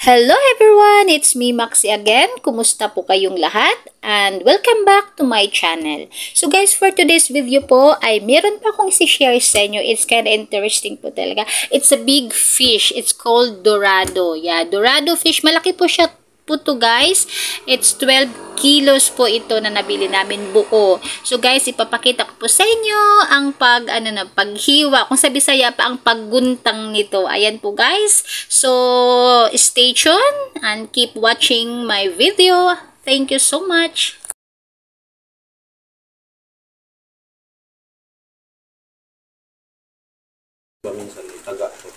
Hello everyone! It's me, Maxi again. Kumusta po kayong lahat? And welcome back to my channel. So guys, for today's video po, ay meron pa akong isi-share sa inyo. It's kind of interesting po talaga. It's a big fish. It's called dorado. Yeah, dorado fish. Malaki po siya po to guys. It's 12 kilos po ito na nabili namin buo. So guys, ipapakita ko po sa inyo ang paghiwa. Kung sa Bisaya pa ang pagguntang nito. Ayan po guys. So, stay tuned and keep watching my video. Thank you so much. Minsan taga to.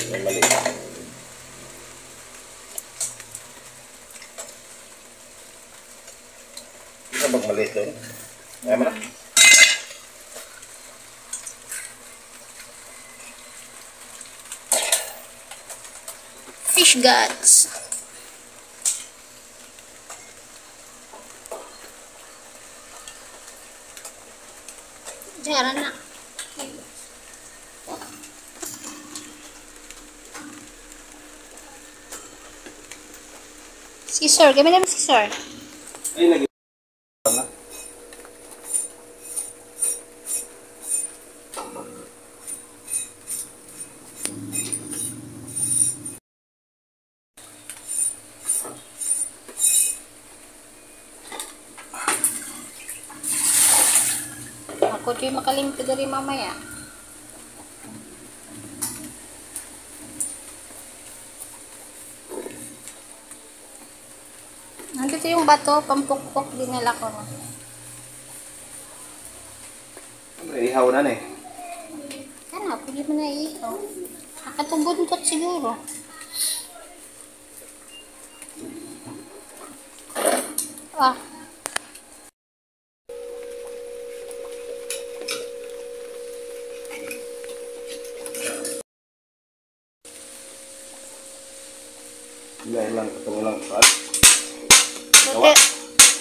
Mali. Isa bang maliit doon? Ayaw mo na? Fish guts. Diyan na. Scissor, gamitin mo scissor. Ay, lagi na. Ako dyan makalimpi dari mamaya. Nandito yung bato, pampukpok dinala ko na. Ihaw na eh. Ano, pwede mo na ihaw. Nakatubuntot siguro. Ah. Ilang ito lang pa.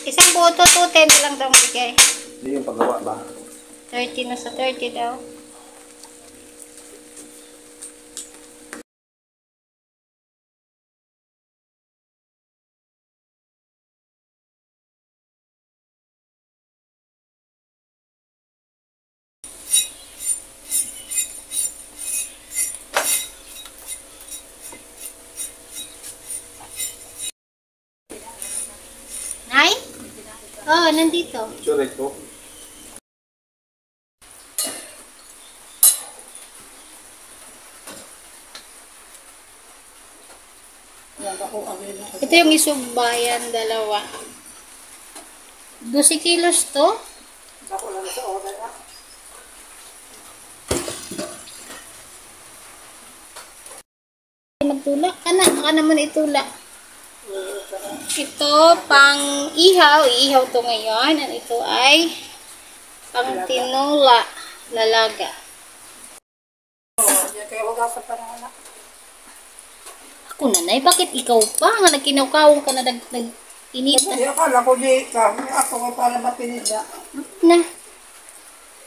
Isang boto, 210 na lang daw bigay. Hindi yung paggawa ba? 30 na sa 30 daw. Nay? Oh, nandito. Sure ito. Ito yung isubayan, dalawa. 12 kilos to? Magtulak ka na. Baka naman itulak. Ito, pang ihaw. Iihaw to ngayon. At ito ay pang tinola. Lalaga. Ako nanay, bakit ikaw pa? Nga nagkinawkawang ka na nag-inita. Hindi akala ko di ka. Ako ko para matinida. Na.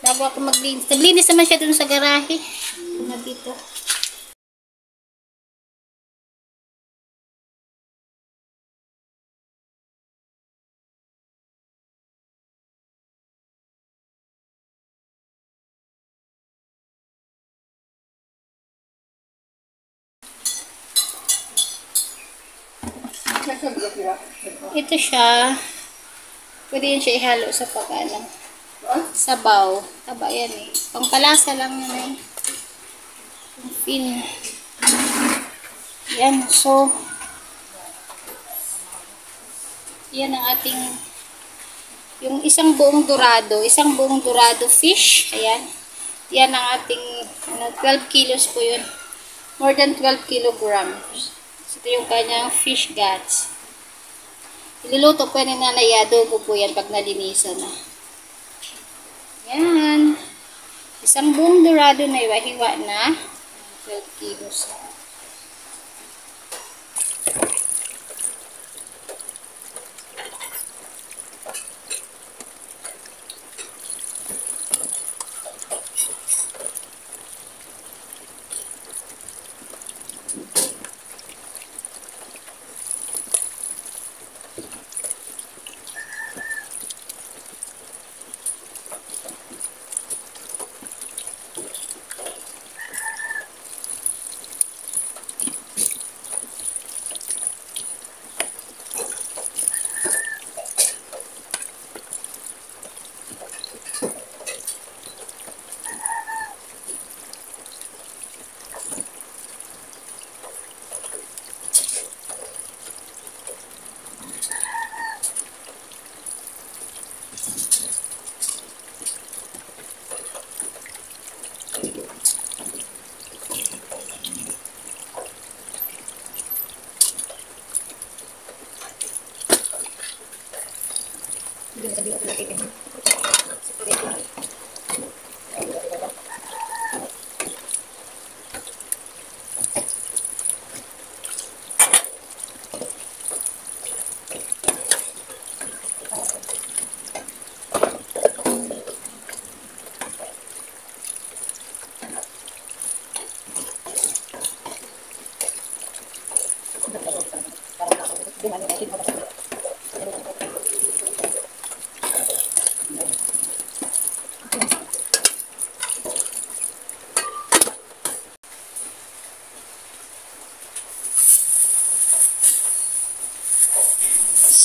Bago ako maglinis. Naglinis naman siya dun sa garahe. Na dito. Ito siya. Pwede yun siya ihalo sa pag-alam. Sabaw. Taba yan eh. Pangpalasa lang yun eh. Pin. Yan. So, yan ang ating yung isang buong dorado fish. Ayan. Yan ang ating 12 kilos po yun. More than 12 kilograms. So, ito yung kanyang fish guts. Iluluto po yan ni Nanay, adobo po yan pag nalinisan na. Yan. Isang buong dorado na iwa-hiwa na. 12 kilos.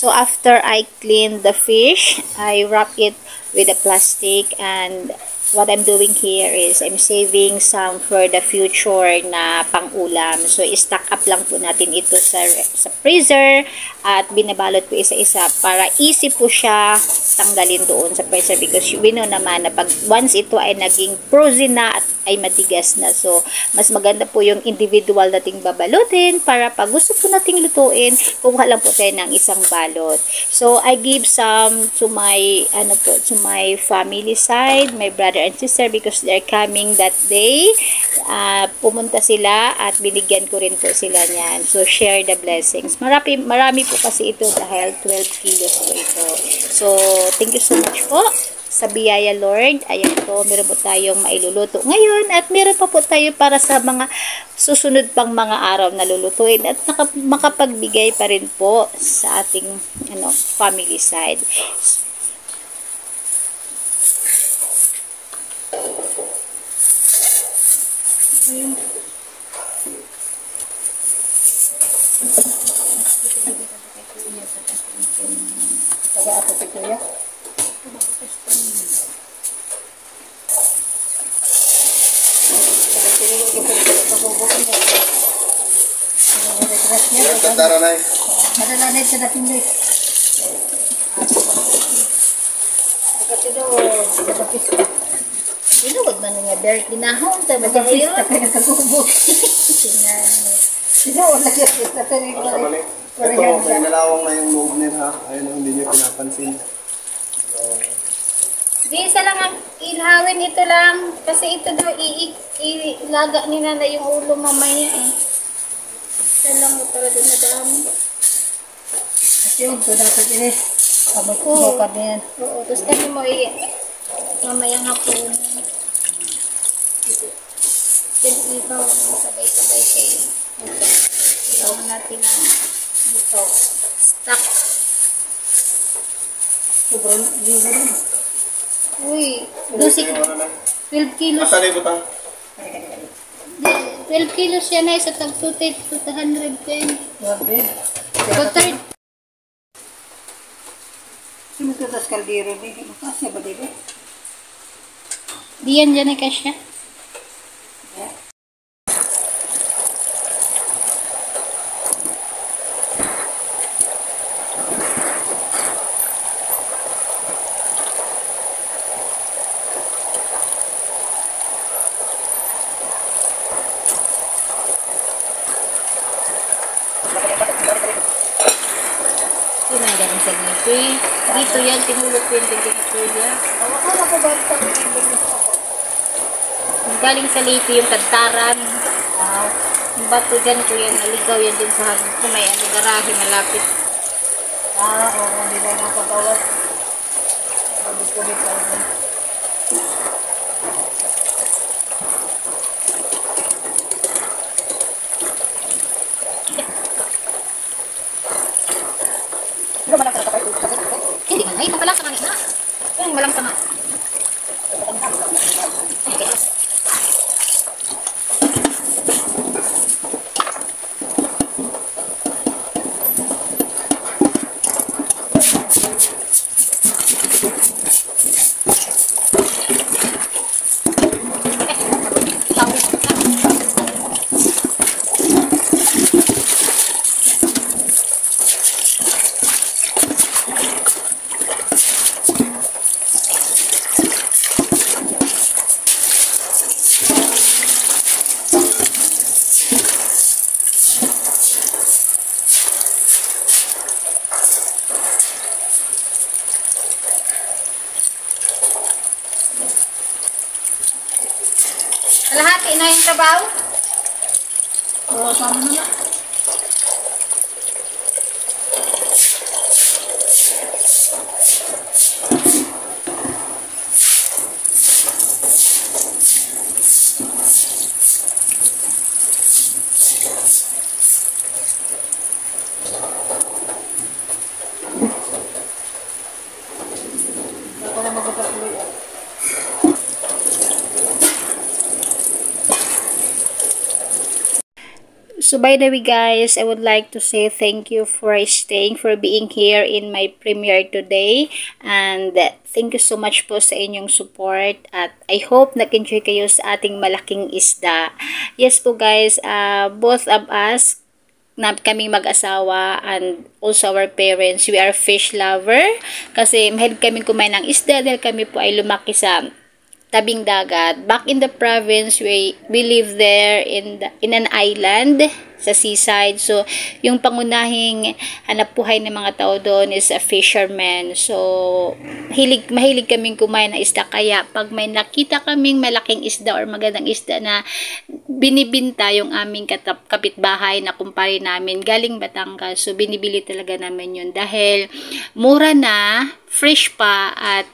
So after I clean the fish, I wrap it with a plastic, and what I'm doing here is I'm saving some for the future na pang-ulam. So, i-stock up lang po natin ito sa freezer at binabalot po isa-isa para easy po siya tanggalin doon sa freezer, because we know naman na pag once ito ay naging frozen na at ay matigas na. So, mas maganda po yung individual nating babalutin para pag gusto po nating lutuin, kukuha lang po tayo ng isang balot. So, I give some to my, to my family side, my brother and sister, because they're coming that day. Pumunta sila at binigyan ko rin po sila niyan. So, share the blessings. Marami po kasi ito dahil 12 kilos po ito. So, thank you so much po sa biyaya, Lord. Ayan po, meron po tayong mailuluto ngayon at meron pa po tayo para sa mga susunod pang mga araw na lulutuin at makapagbigay pa rin po sa ating family side. Taga-ato si Kuya. Tara na eh. Madalanay sa napinday. Nakatidor, nakapista. Inuwag man nga Derek ginahon ta Nakapista kayo nakakubo. Sinawag na yung pista. Ito, may nalawang na yung loob nila, ha? Ayun ang hindi nyo pinapansin. Di isa lang ang ilhawin, ito lang. Kasi ito daw ilaga nila na yung ulo mamaya eh. Isa lang para din na dami. Kasi yung tuda sa tinis. Abot-bukad na yan. Oo, tapos kami mo mamaya nga po. Ikaw, sabay-sabay kayo. Ikaw natin ang dito. Stock. Sobrang libo rin. Uy, 12 kilos. Asa na yung butang? 12 kilos yan ay sa tag-210. Grabe. Third. Sino ito tas kaldero ni? Kasi ba diba? Diyan dyan ay kasya. Pinagaling sa ngiti. Dito yan, tinulog ko yung tigito niya. Akala ko ba ito yung Galing sa Leyte yung kantaran. Yung bato dyan ko yan, naligaw yan din sa hangin ko. May garahe malapit. oo, hindi na napatawas. Pabis-pabis ako. Ano ba lang sa kapatid? Hindi man, ay, mapalang sa kanina. Yung malang sama. Kalahati na yung trabaho. Oo, sama na na. Ako na magpapatuloy. So by the way guys, I would like to say thank you for staying, for being here in my premiere today. And thank you so much po sa inyong support. At I hope nag-enjoy kayo sa ating malaking isda. Yes po guys, both of us, na kaming mag-asawa and also our parents, we are fish lover. Kasi mahilig kami kumain ng isda dahil kami po ay lumaki sa tabing dagat. Back in the province, we live there in an island sa seaside. So, yung pangunahing hanap buhay ng mga tao doon is a fisherman. So, mahilig kaming kumain ng isda. Kaya, pag may nakita kaming malaking isda or magandang isda na binibinta yung aming kapitbahay na kumpare namin galing Batangas. So, binibili talaga namin yun. Dahil mura na, fresh pa, at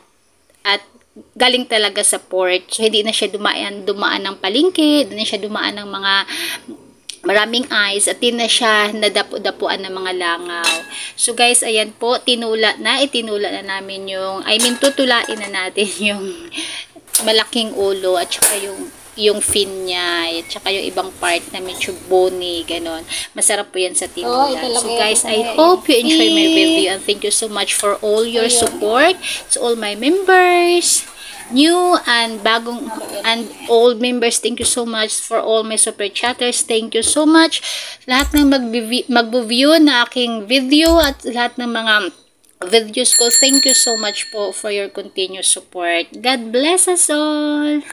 galing talaga sa port. So, hindi na siya dumaan ng palengke, hindi na siya dumaan ng mga maraming ice, at hindi na siya nadapo-dapuan ng mga langaw. So, guys, ayan po, itinula na namin tutulain na natin yung malaking ulo, at saka yung fin niya, at saka yung ibang part na medyo bony, ganon. Masarap po yan sa tinula. So guys, I hope you enjoy my video, and thank you so much for all your support. So all my members, new and bagong and old members, thank you so much. For all my super chatters, thank you so much. Lahat ng mag-view na aking video at lahat ng mga videos ko, thank you so much po for your continuous support. God bless us all!